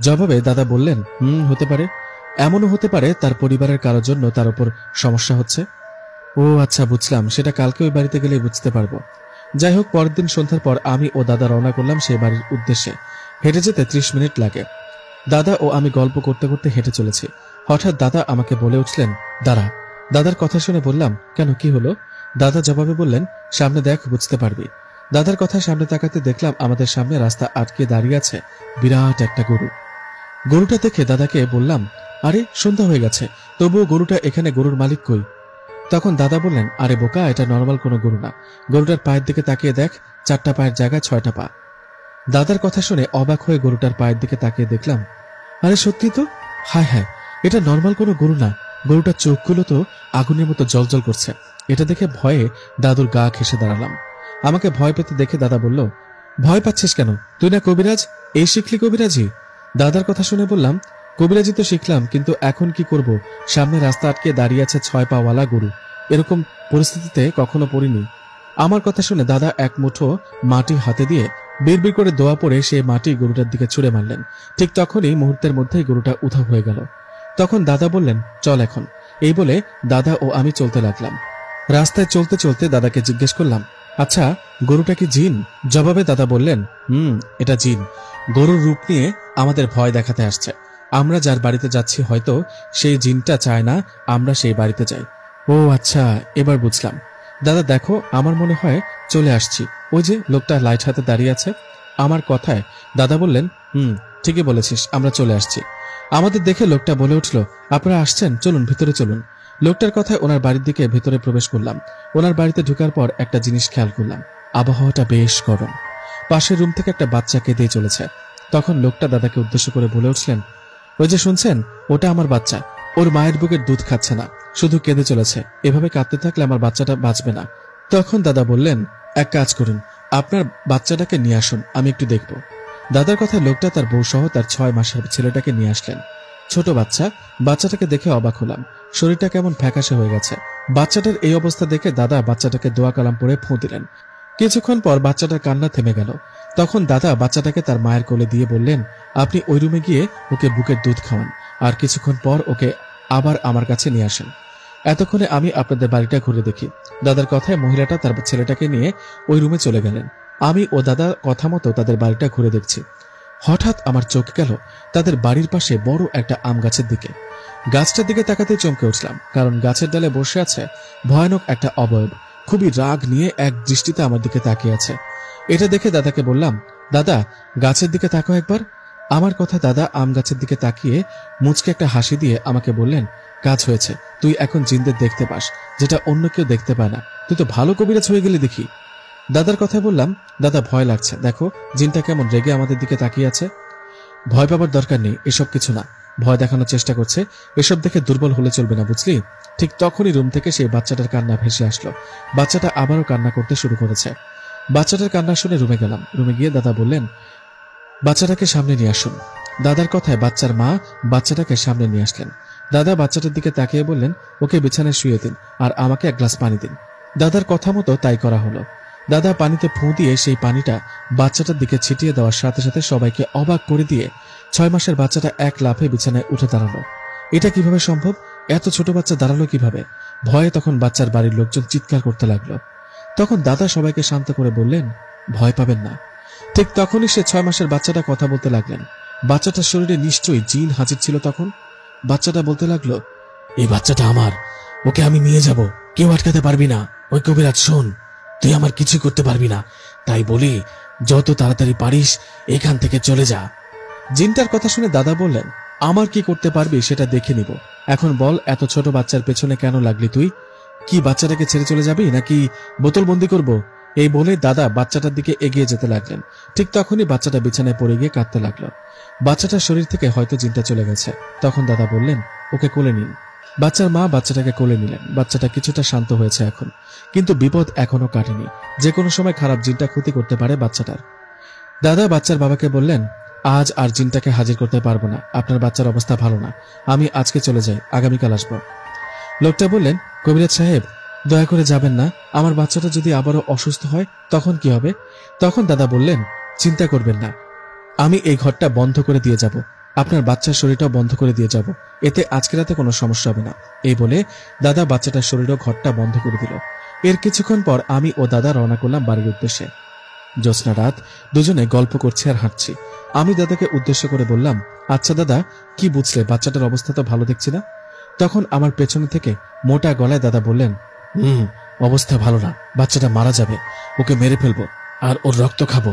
জবাবে দাদা বললেন, হতে পারে। এমনও হতে পারে তার পরিবারের কারোর জন্য তার উপর সমস্যা হচ্ছে। ও আচ্ছা, বুঝলাম। সেটা কালকে ওই বাড়িতে গেলে বুঝতে পারবো। যাই হোক, পরের দিন সন্ধ্যার পর আমি ও দাদা রওনা করলাম সেই বাড়ির উদ্দেশ্যে। হেঁটে যেতে 30 মিনিট লাগে। দাদা ও আমি গল্প করতে করতে হেঁটে চলেছি। হঠাৎ দাদা আমাকে বলে উঠলেন, দাঁড়া। দাদার কথা শুনে বললাম, কেন, কি হলো? দাদা জবাবে বললেন, সামনে দেখ, বুঝতে পারবি। দাদার কথা সামনে তাকাতে দেখলাম আমাদের সামনে রাস্তা আটকে দাঁড়িয়ে আছে বিরাট একটা গরু। গরুটা দেখে দাদাকে বললাম, আরে সন্ধ্যা হয়ে গেছে, তবুও গরুটা এখানে, গরুর মালিক কই? তখন দাদা বললেন, আরে বোকা, এটা নর্মাল কোনো গরু না। গরুটার পায়ের দিকে তাকিয়ে দেখ, 4টা পায়ের জায়গায় 6টা পা। দাদার কথা শুনে অবাক হয়ে গরুটার পায়ের দিকে তাকিয়ে দেখলাম, আরে সত্যি তো। হায় হায়, এটা নর্মাল কোনো গরু না। গরুটার চোখগুলো তো আগুনের মতো জ্বলজ্বল করছে। এটা দেখে ভয়ে দাদুর গা ঘেঁষে দাঁড়ালাম। আমাকে ভয় পেতে দেখে দাদা বলল, ভয় পাচ্ছিস কেন? তুই না কবিরাজ, এই শিখলি কবিরাজি? দাদার কথা শুনে বললাম, কবিরাজি তো শিখলাম, কিন্তু এখন কি করব? সামনে রাস্তা আটকে দাঁড়িয়ে আছে 6 পাওয়ালা গরু। এরকম পরিস্থিতিতে কখনো পড়িনি। আমার কথা শুনে দাদা এক মুঠো মাটি হাতে দিয়ে বিড়বিড় করে দোয়া পড়ে সেই মাটি গরুটার দিকে ছুঁড়ে মারলেন। ঠিক তখনই মুহূর্তের মধ্যেই গরুটা উধাও হয়ে গেল। তখন দাদা বললেন, চল এখন। এই বলে দাদা ও আমি চলতে লাগলাম। রাস্তায় চলতে চলতে দাদাকে জিজ্ঞেস করলাম, আচ্ছা, গরুটা কি জিন? জবাবে দাদা বললেন, এটা জিন। গরুর রূপ নিয়ে আমাদের ভয় দেখাতে আসছে। আমরা যার বাড়িতে যাচ্ছি হয়তো সেই জিনটা চায় না আমরা সেই বাড়িতে যাই। ও আচ্ছা, এবার বুঝলাম। দাদা দেখো, আমার মনে হয় চলে আসছি। ওই যে লোকটা লাইট হাতে দাঁড়িয়ে আছে। আমার কথায় দাদা বললেন, ঠিকই বলেছিস, আমরা চলে আসছি। আমাদের দেখে লোকটা বলে উঠল, আপনারা আসছেন, চলুন ভিতরে চলুন। লোকটার কথায় ওনার বাড়ির দিকে ভেতরে প্রবেশ করলাম। ওনার বাড়িতে ঢোকার পর একটা জিনিস খেয়াল করলাম, আবহাওয়াটা বেশ গরম। পাশের রুম থেকে একটা বাচ্চা কেঁদেই চলেছে। তখন লোকটা দাদাকে উদ্দেশ্য করে বলে উঠলেন, ওই যে শুনছেন, ওটা আমার বাচ্চা। ওর মায়ের বুকের দুধ খাচ্ছে না, শুধু কেঁদে চলেছে। এভাবে কাঁদতে থাকলে আমার বাচ্চাটা বাঁচবে না। তখন দাদা বললেন, এক কাজ করুন, আপনার বাচ্চাটাকে নিয়ে আসুন, আমি একটু দেখব। দাদার কথায় লোকটা তার বউ সহ তার 6 মাসের ছেলেটাকে নিয়ে আসলেন। ছোট বাচ্চা। বাচ্চাটাকে দেখে অবাক হলাম, শরীরটা কেমন ফ্যাকাশে হয়ে গেছে। বাচ্চাটার এই অবস্থা দেখে দাদা বাচ্চাটাকে দোয়া কালাম পড়ে ফুঁ দিলেন। কিছুক্ষণ পর বাচ্চাটার কান্না থেমে গেল। তখন দাদা বাচ্চাটাকে তার মায়ের কোলে দিয়ে বললেন, আপনি ওই রুমে গিয়ে ওকে বুকের দুধ খাওয়ান, আর কিছুক্ষণ পর ওকে আবার আমার কাছে নিয়ে আসেন। এতক্ষণে আমি আপনাদের বাড়িটা ঘুরে দেখি। দাদার কথায় মহিলাটা তার ছেলেটাকে নিয়ে ওই রুমে চলে গেলেন। আমি ও দাদা কথা মতো তাদের বাড়িটা ঘুরে দেখছি। হঠাৎ আমার চোখ গেল তাদের বাড়ির পাশে বড় একটা আম গাছের দিকে। গাছটার দিকে তাকাতে চমকে উঠলাম, কারণ গাছের ডালে বসে আছে ভয়ানক একটা অবয়ব। খুবই রাগ নিয়ে এক দৃষ্টিতে আমার দিকে তাকিয়ে আছে। এটা দেখে দাদাকে বললাম, দাদা, গাছের দিকে তাকাও একবার। আমার কথা দাদা আম গাছের দিকে তাকিয়ে মুচকে একটা হাসি দিয়ে আমাকে বললেন, কাজ হয়েছে, তুই এখন জিনদের দেখতে পাস, যেটা অন্য কেউ দেখতে পায় না। তুই তো ভালো কবিরাজ হয়ে গেলি দেখি। দাদার কথা বললাম, দাদা ভয় লাগছে, দেখো জিনটা কেমন রেগে আমাদের দিকে তাকিয়ে আছে। ভয় পাবার দরকার নেই, এসব কিছু না। ভয় দেখানোর চেষ্টা করছে, এসব দেখে দুর্বল হলে চলবে না, বুঝলি? ঠিক তখনই রুম থেকে সেই বাচ্চাটার কান্না ভেসে আসলো। বাচ্চাটা আবারও কান্না করতে শুরু করেছে। বাচ্চাটার কান্না শুনে রুমে গেলাম। রুমে গিয়ে দাদা বললেন, বাচ্চাটাকে সামনে নিয়ে আসুন। দাদার কথায় বাচ্চার মা বাচ্চাটাকে সামনে নিয়ে আসলেন। দাদা বাচ্চাটার দিকে তাকিয়ে বললেন, ওকে বিছানায় শুয়ে দিন, আর আমাকে এক গ্লাস পানি দিন। দাদার কথা মতো তাই করা হলো। দাদা পানিতে ফুঁ দিয়ে সেই পানিটা বাচ্চাটার দিকে ছিটিয়ে দেওয়ার সাথে সাথে সবাইকে অবাক করে দিয়ে 6 মাসের বাচ্চাটা এক লাফে বিছানায় উঠে দাঁড়ালো। এটা কিভাবে সম্ভব? এত ছোট বাচ্চা দাঁড়ালো কিভাবে? ভয়ে তখন বাচ্চার বাড়ির লোকজন চিৎকার করতে লাগলো। তখন দাদা সবাইকে শান্ত করে বললেন, ভয় পাবেন না। ঠিক তখনই সে 6 মাসের বাচ্চাটা কথা বলতে লাগলেন। বাচ্চাটার শরীরে নিশ্চয়ই জিন হাজির ছিল। তখন বাচ্চাটা বলতে লাগলো, এই বাচ্চাটা আমার, ওকে আমি নিয়ে যাব, কেউ আটকাতে পারবি না। ওই কবিরাজ, শোন, তুই আমার কিছু করতে পারবি না, তাই বলি যত তাড়াতাড়ি পারিস এখান থেকে চলে যা। জিনটার কথা শুনে দাদা বললেন, আমার কি করতে পারবি সেটা দেখে নিব। এখন বল, এত ছোট বাচ্চার পেছনে কেন লাগলি তুই? কি বাচ্চাটাকে ছেড়ে চলে যাবি নাকি বোতলবন্দি করব? এই বলে দাদা বাচ্চাটার দিকে এগিয়ে যেতে লাগলেন। ঠিক তখনই বাচ্চাটা বিছানায় পড়ে গিয়ে কাঁদতে লাগলো। বাচ্চাটার শরীর থেকে হয়তো জিনটা চলে গেছে। তখন দাদা বললেন, ওকে কোলে নিন। বাচ্চার মা বাচ্চাটাকে কোলে নিলেন। বাচ্চাটা কিছুটা শান্ত হয়েছে এখন, কিন্তু বিপদ এখনো কাটেনি। যে কোনো সময় খারাপ জিনটা ক্ষতি করতে পারে বাচ্চাটার। দাদা বাচ্চার বাবাকে বললেন, আজ আর জিনটাকে হাজির করতে পারবো না, আপনার বাচ্চার অবস্থা ভালো না, আমি আজকে চলে যাই, আগামীকাল আসবো। লোকটা বললেন, কবিরাজ সাহেব, দয়া করে যাবেন না, আমার বাচ্চাটা যদি আবারও অসুস্থ হয় তখন কি হবে? তখন দাদা বললেন, চিন্তা করবেন না, আমি এই ঘরটা বন্ধ করে দিয়ে যাব, আপনার বাচ্চার শরীরটাও বন্ধ করে দিয়ে যাব, এতে আজকে রাতে কোনো সমস্যা হবে না। এই বলে দাদা বাচ্চাটার শরীর ও ঘরটা বন্ধ করে দিল। এর কিছুক্ষণ পর আমি ও দাদা রওনা করলাম বাড়ির উদ্দেশ্যে। জ্যোৎস্না রাত, দুজনে গল্প করছি আর হাঁটছি। আমি দাদাকে উদ্দেশ্য করে বললাম, আচ্ছা দাদা, কি বুঝলে? বাচ্চাটার অবস্থা তো ভালো দেখছি না। তখন আমার পেছনে থেকে মোটা গলায় দাদা বললেন, অবস্থা ভালো না, বাচ্চাটা মারা যাবে, ওকে মেরে ফেলবো আর ওর রক্ত খাবো।